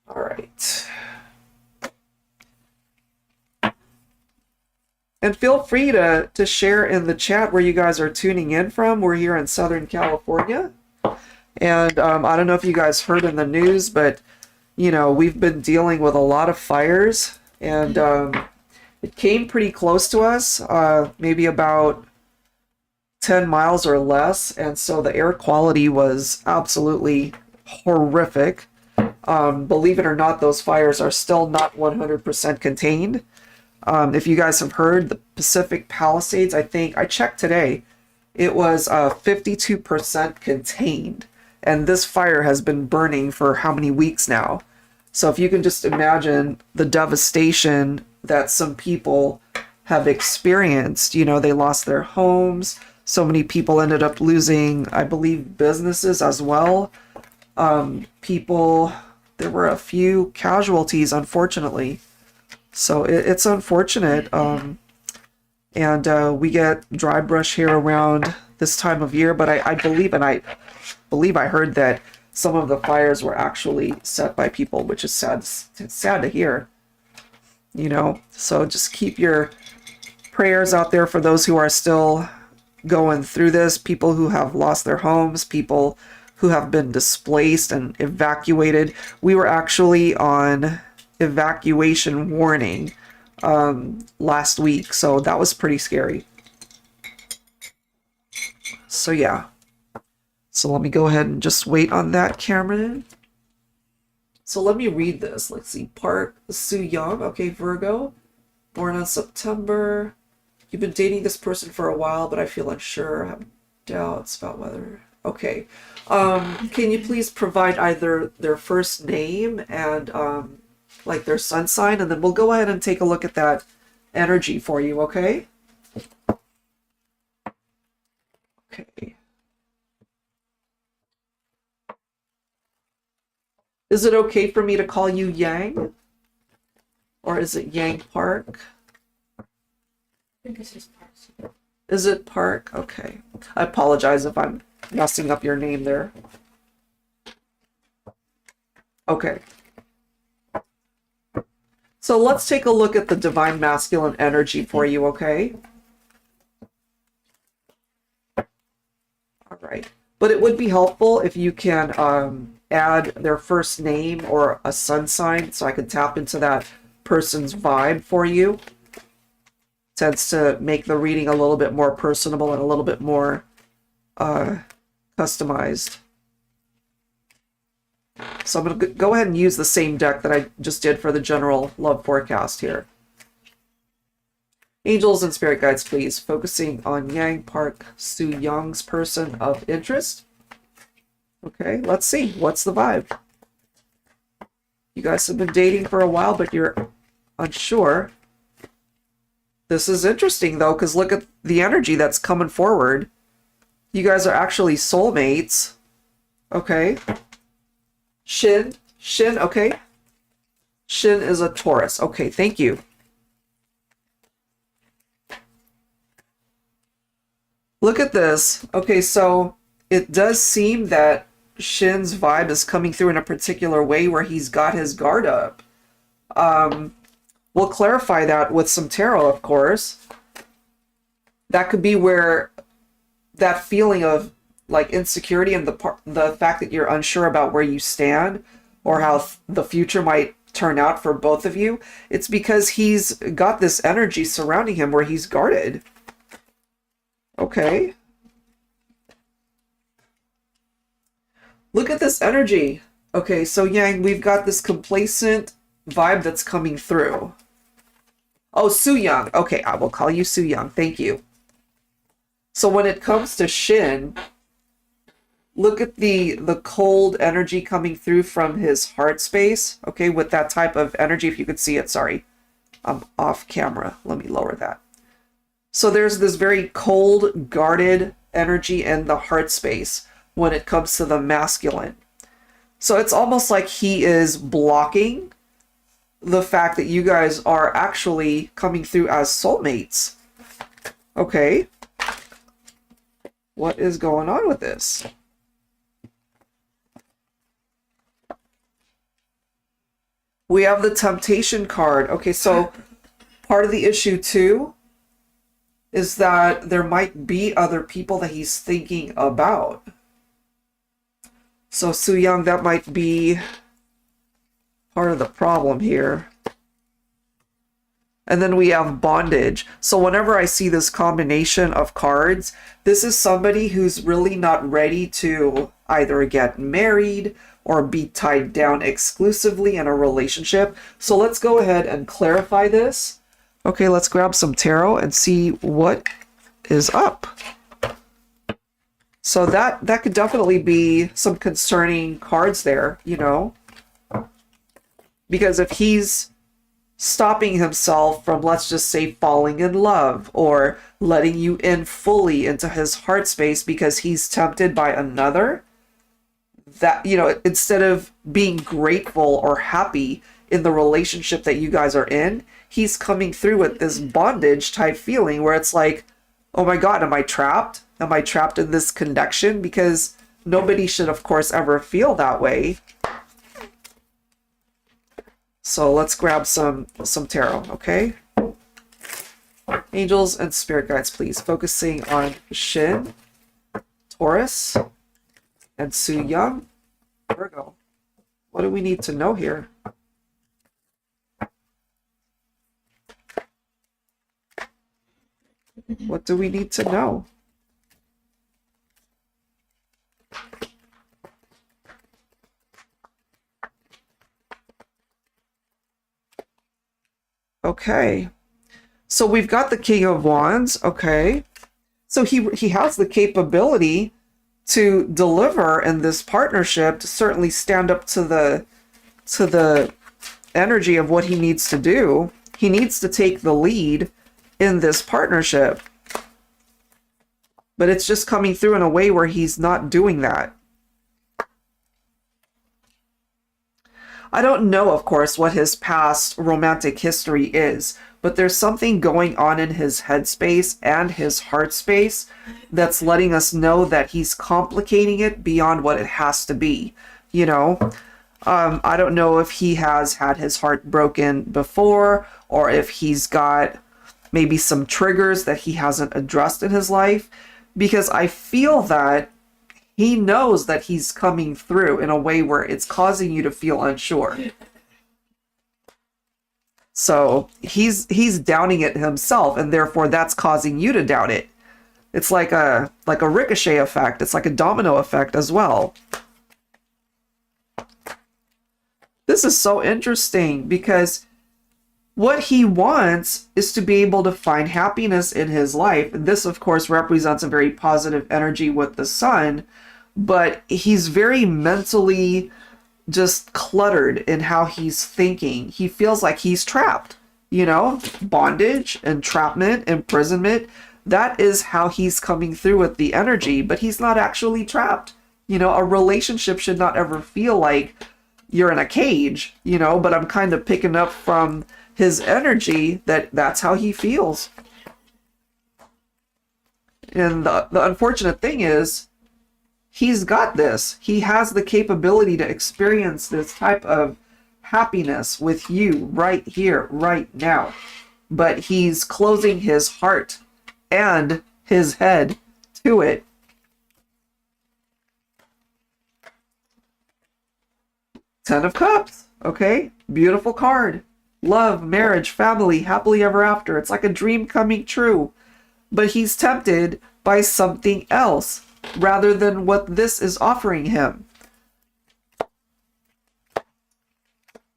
All right. And feel free to share in the chat where you guys are tuning in from. We're here in Southern California. And I don't know if you guys heard in the news, but, you know, we've been dealing with a lot of fires. And it came pretty close to us, maybe about 10 miles or less. And so the air quality was absolutely horrific. Believe it or not, those fires are still not 100% contained. If you guys have heard, the Pacific Palisades, I think, I checked today, it was 52% contained. And this fire has been burning for how many weeks now? So if you can just imagine the devastation that some people have experienced, you know, they lost their homes. So many people ended up losing, I believe, businesses as well. There were a few casualties, unfortunately. So it's unfortunate. And we get dry brush here around this time of year, but I believe I heard that some of the fires were actually set by people, which is sad to hear. You know, so just keep your prayers out there for those who are still going through this, people who have lost their homes, people who have been displaced and evacuated. We were actually on evacuation warning last week, so that was pretty scary. So yeah, so let me go ahead and just wait on that, Cameron. So let me read this. Let's see. Park Soo Young, okay, Virgo, born on September. You've been dating this person for a while, but I feel unsure. I have doubts about whether. Okay. Can you please provide either their first name and like their sun sign, and then we'll go ahead and take a look at that energy for you, okay? Okay. Is it okay for me to call you Yang? Or is it Yang Park? I think it's just Park. Is it Park? Okay. I apologize if I'm messing up your name there. Okay. So let's take a look at the divine masculine energy for you, okay? All right. But it would be helpful if you can add their first name or a sun sign so I can tap into that person's vibe for you. Tends to make the reading a little bit more personable and a little bit more customized. So I'm going to go ahead and use the same deck that I just did for the general love forecast here. Angels and spirit guides, please. Focusing on Yang Park Soo Young's person of interest. Okay, let's see. What's the vibe? You guys have been dating for a while, but you're unsure. This is interesting, though, because look at the energy that's coming forward. You guys are actually soulmates. Okay. Shin, okay. Shin is a Taurus. Okay, thank you. Look at this. Okay, so it does seem that Shin's vibe is coming through in a particular way where he's got his guard up. We'll clarify that with some tarot, of course. That could be where that feeling of like insecurity and the fact that you're unsure about where you stand or how the future might turn out for both of you. It's because he's got this energy surrounding him where he's guarded. Okay. Look at this energy. Okay, so Yang, we've got this complacent vibe that's coming through. Oh, Soo Young. Okay, I will call you Soo Young. Thank you. So when it comes to Shin, look at the cold energy coming through from his heart space. Okay, with that type of energy, if you could see it. Sorry, I'm off camera. Let me lower that. So there's this very cold, guarded energy in the heart space when it comes to the masculine. So it's almost like he is blocking the fact that you guys are actually coming through as soulmates. Okay. What is going on with this? We have the temptation card. Okay, so part of the issue too is that there might be other people that he's thinking about. So Su Young, that might be part of the problem here. And then we have bondage. So whenever I see this combination of cards, this is somebody who's really not ready to either get married or be tied down exclusively in a relationship. So let's go ahead and clarify this. Okay, let's grab some tarot and see what is up. So that could definitely be some concerning cards there, you know? Because if he's stopping himself from, let's just say, falling in love or letting you in fully into his heart space because he's tempted by another, that, you know, instead of being grateful or happy in the relationship that you guys are in, he's coming through with this bondage type feeling where it's like, oh my God, am I trapped? Am I trapped in this connection? Because nobody should, of course, ever feel that way. So let's grab some tarot, okay? Angels and spirit guides, please. Focusing on Shin, Taurus, and Su Young, Virgo. What do we need to know here? What do we need to know? Okay. So we've got the King of Wands, okay. So he has the capability to deliver in this partnership, to certainly stand up to the energy of what he needs to do. He needs to take the lead in this partnership. But it's just coming through in a way where he's not doing that. I don't know, of course, what his past romantic history is, but there's something going on in his headspace and his heart space that's letting us know that he's complicating it beyond what it has to be, you know? I don't know if he has had his heart broken before, or if he's got maybe some triggers that he hasn't addressed in his life, because I feel that he knows that he's coming through in a way where it's causing you to feel unsure. So he's doubting it himself, and therefore that's causing you to doubt it. It's like a ricochet effect. It's like a domino effect as well. This is so interesting because what he wants is to be able to find happiness in his life. And this, of course, represents a very positive energy with the sun, but he's very mentally just cluttered in how he's thinking. He feels like he's trapped, you know, bondage, entrapment, imprisonment. That is how he's coming through with the energy, but he's not actually trapped. You know, a relationship should not ever feel like you're in a cage, you know, but I'm kind of picking up from his energy that that's how he feels. And the unfortunate thing is, he's got this. He has the capability to experience this type of happiness with you right here, right now. But he's closing his heart and his head to it. Ten of Cups, okay? Beautiful card. Love, marriage, family, happily ever after. It's like a dream coming true. But he's tempted by something else rather than what this is offering him.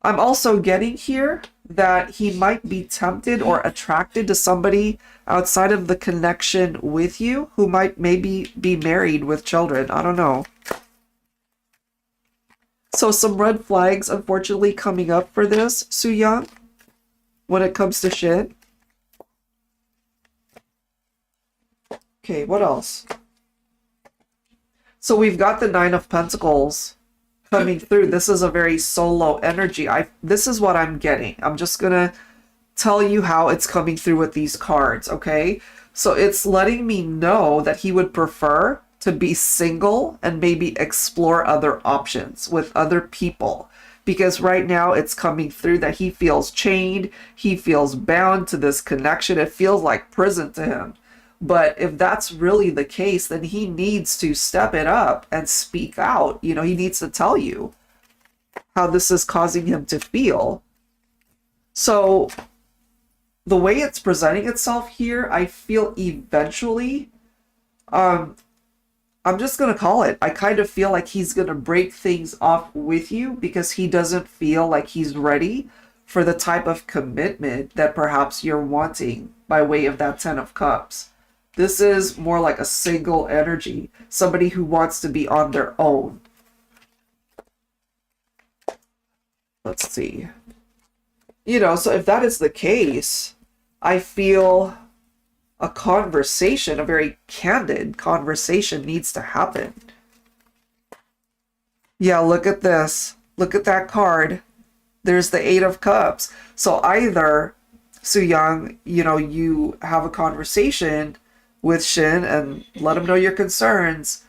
I'm also getting here that he might be tempted or attracted to somebody outside of the connection with you who might maybe be married with children. I don't know. So some red flags, unfortunately, coming up for this, Su Young, when it comes to shit. Okay, what else? So we've got the Nine of Pentacles coming through. This is a very solo energy. This is what I'm getting. I'm just gonna tell you how it's coming through with these cards, okay? So it's letting me know that he would prefer to be single and maybe explore other options with other people. Because right now it's coming through that he feels chained, he feels bound to this connection. It feels like prison to him. But if that's really the case, then he needs to step it up and speak out. You know, he needs to tell you how this is causing him to feel. So the way it's presenting itself here, I feel eventually, I'm just going to call it. I kind of feel like he's going to break things off with you because he doesn't feel like he's ready for the type of commitment that perhaps you're wanting by way of that Ten of Cups. This is more like a single energy, somebody who wants to be on their own. Let's see. You know, so if that is the case, I feel a conversation, a very candid conversation needs to happen. Yeah, look at this. Look at that card. There's the Eight of Cups. So either, Soo-young, you know, you have a conversation with Shin and let him know your concerns,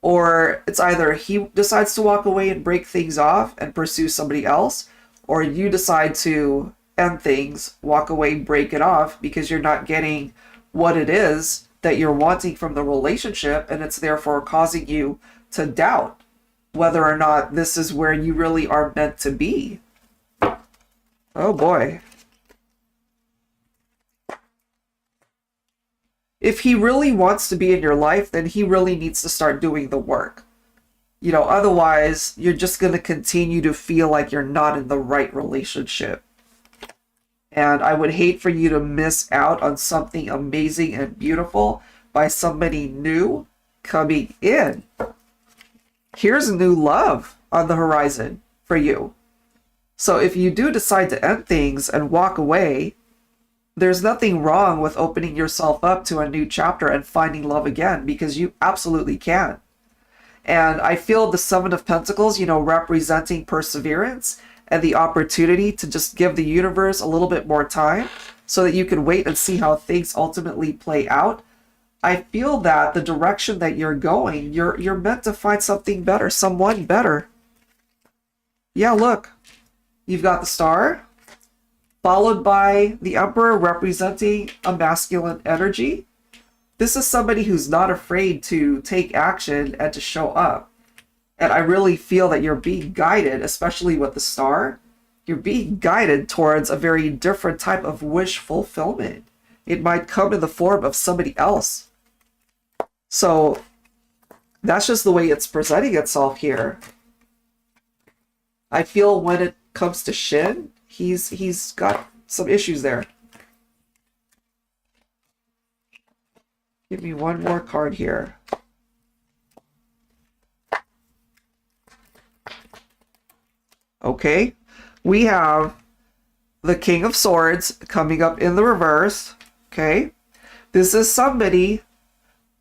or it's either he decides to walk away and break things off and pursue somebody else, or you decide to end things, walk away, break it off because you're not getting what it is that you're wanting from the relationship, and it's therefore causing you to doubt whether or not this is where you really are meant to be. Oh boy. If he really wants to be in your life, then he really needs to start doing the work. You know, otherwise, you're just going to continue to feel like you're not in the right relationship. And I would hate for you to miss out on something amazing and beautiful by somebody new coming in. Here's new love on the horizon for you. So if you do decide to end things and walk away, there's nothing wrong with opening yourself up to a new chapter and finding love again, because you absolutely can. And I feel the Seven of Pentacles, you know, representing perseverance and the opportunity to just give the universe a little bit more time so that you can wait and see how things ultimately play out. I feel that the direction that you're going, you're meant to find something better, someone better. Yeah, look. You've got the Star, followed by the Emperor representing a masculine energy. This is somebody who's not afraid to take action and to show up. And I really feel that you're being guided, especially with the Star. You're being guided towards a very different type of wish fulfillment. It might come in the form of somebody else. So that's just the way it's presenting itself here. I feel when it comes to Shin, he's got some issues there. Give me one more card here. Okay, we have the King of Swords coming up in the reverse. Okay, this is somebody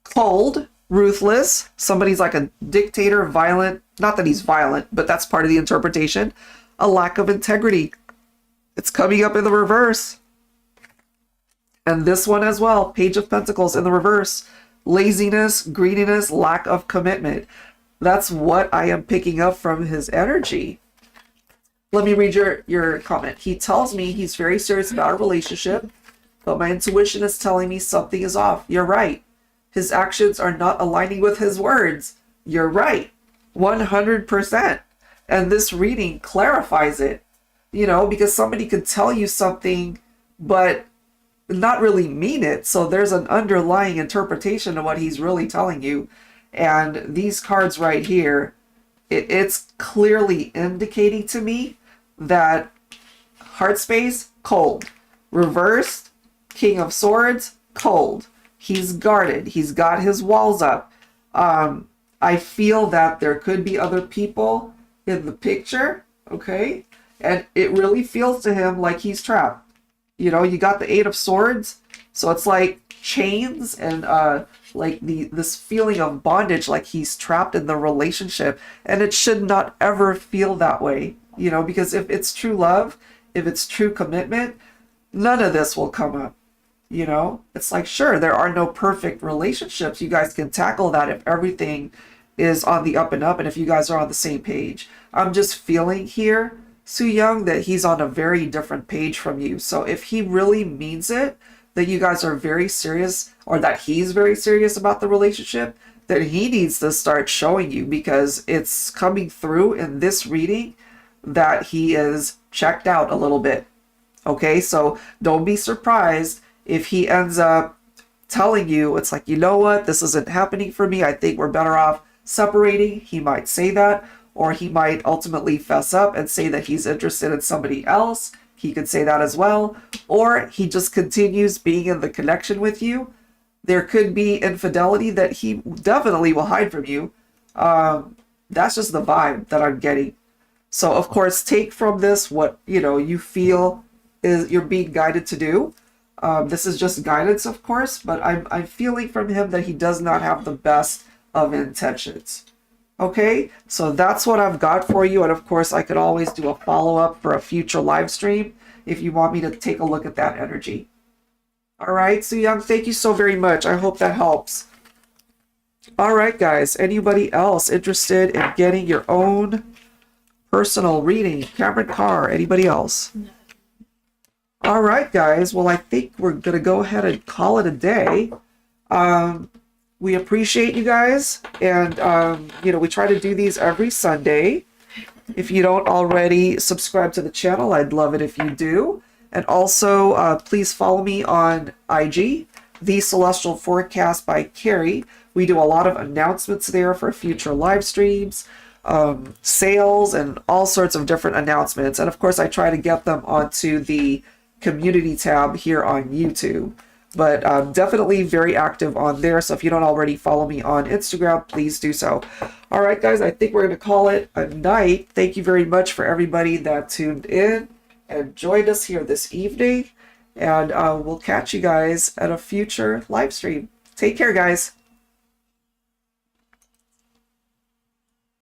cold, ruthless. Somebody's like a dictator, violent. Not that he's violent, but that's part of the interpretation. A lack of integrity. It's coming up in the reverse. And this one as well, Page of Pentacles in the reverse. Laziness, greediness, lack of commitment. That's what I am picking up from his energy. Let me read your comment. He tells me he's very serious about a relationship, but my intuition is telling me something is off. You're right. His actions are not aligning with his words. You're right. 100%. And this reading clarifies it. You know, because somebody could tell you something, but not really mean it. So there's an underlying interpretation of what he's really telling you. And these cards right here, it's clearly indicating to me that heart space, cold. Reversed, King of Swords, cold. He's guarded. He's got his walls up. I feel that there could be other people in the picture, okay? And it really feels to him like he's trapped. You know, you got the Eight of Swords, so it's like chains and like this feeling of bondage, like he's trapped in the relationship. And it should not ever feel that way, you know, because if it's true love, if it's true commitment, none of this will come up. You know, it's like, sure, there are no perfect relationships. You guys can tackle that if everything is on the up and up and if you guys are on the same page. I'm just feeling here, Soo Young, that he's on a very different page from you. So if he really means it, that you guys are very serious, or that he's very serious about the relationship, then he needs to start showing you, because it's coming through in this reading that he is checked out a little bit. Okay, so don't be surprised if he ends up telling you, it's like, you know what, this isn't happening for me. I think we're better off separating. He might say that, or he might ultimately fess up and say that he's interested in somebody else. He could say that as well. Or he just continues being in the connection with you. There could be infidelity that he definitely will hide from you. That's just the vibe that I'm getting. So, of course, take from this what, you know, you feel is you're being guided to do. This is just guidance, of course, but I'm feeling from him that he does not have the best of intentions. Okay, so that's what I've got for you. And of course, I could always do a follow-up for a future live stream if you want me to take a look at that energy. All right, so Young, thank you so very much. I hope that helps. All right, guys, anybody else interested in getting your own personal reading? Cameron Carr, anybody else? No. All right, guys. Well, I think we're going to go ahead and call it a day. We appreciate you guys. And, you know, we try to do these every Sunday. If you don't already subscribe to the channel, I'd love it if you do. And also, please follow me on IG, The Celestial Forecast by Carrie. We do a lot of announcements there for future live streams, sales, and all sorts of different announcements. And of course, I try to get them onto the community tab here on YouTube. But definitely very active on there. So if you don't already follow me on Instagram, please do so. All right, guys, I think we're going to call it a night. Thank you very much for everybody that tuned in and joined us here this evening. And we'll catch you guys at a future live stream. Take care, guys.